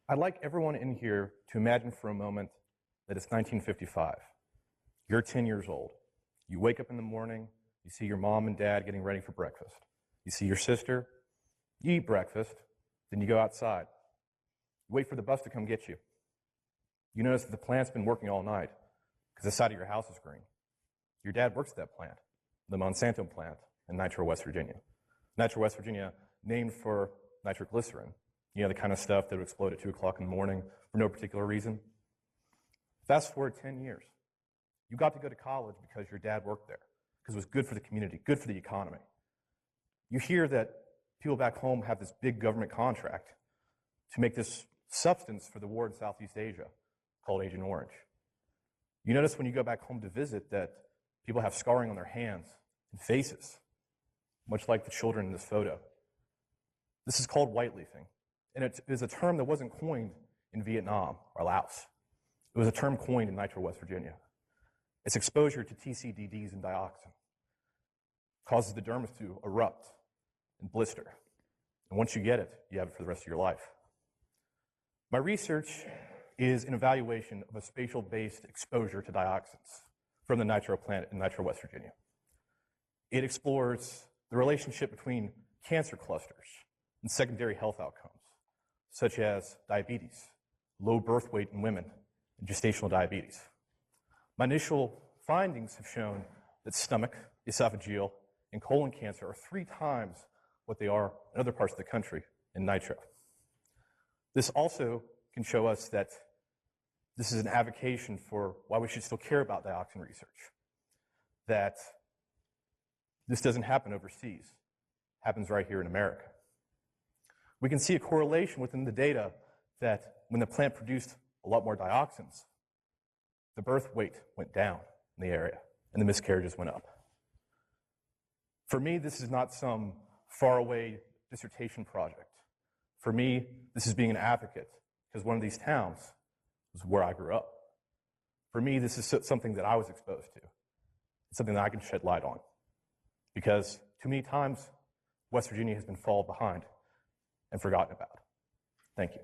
I'd like everyone in here to imagine for a moment that it's 1955. You're 10 years old. You wake up in the morning, you see your mom and dad getting ready for breakfast. You see your sister, you eat breakfast, then you go outside. You wait for the bus to come get you. You notice that the plant's been working all night because the side of your house is green. Your dad works at that plant, the Monsanto plant in Nitro, West Virginia. Nitro, West Virginia, named for nitroglycerin. You know, the kind of stuff that would explode at 2 o'clock in the morning for no particular reason. Fast forward 10 years. You got to go to college because your dad worked there, because it was good for the community, good for the economy. You hear that people back home have this big government contract to make this substance for the war in Southeast Asia called Agent Orange. You notice when you go back home to visit that people have scarring on their hands and faces, much like the children in this photo. This is called whiteleafing, and it is a term that wasn't coined in Vietnam or Laos. It was a term coined in Nitro, West Virginia. It's exposure to TCDDs and dioxin. Causes the dermis to erupt and blister. And once you get it, you have it for the rest of your life. My research is an evaluation of a spatial-based exposure to dioxins from the Nitro plant in Nitro, West Virginia. It explores the relationship between cancer clusters and secondary health outcomes, such as diabetes, low birth weight in women, and gestational diabetes. My initial findings have shown that stomach, esophageal, and colon cancer are 3 times what they are in other parts of the country in Nitro. This also can show us that this is an avocation for why we should still care about dioxin research, that this doesn't happen overseas, it happens right here in America. We can see a correlation within the data that when the plant produced a lot more dioxins, the birth weight went down in the area and the miscarriages went up. For me, this is not some faraway dissertation project. For me, this is being an advocate because one of these towns was where I grew up. For me, this is something that I was exposed to. It's something that I can shed light on because too many times West Virginia has been fallen behind and forgotten about. Thank you.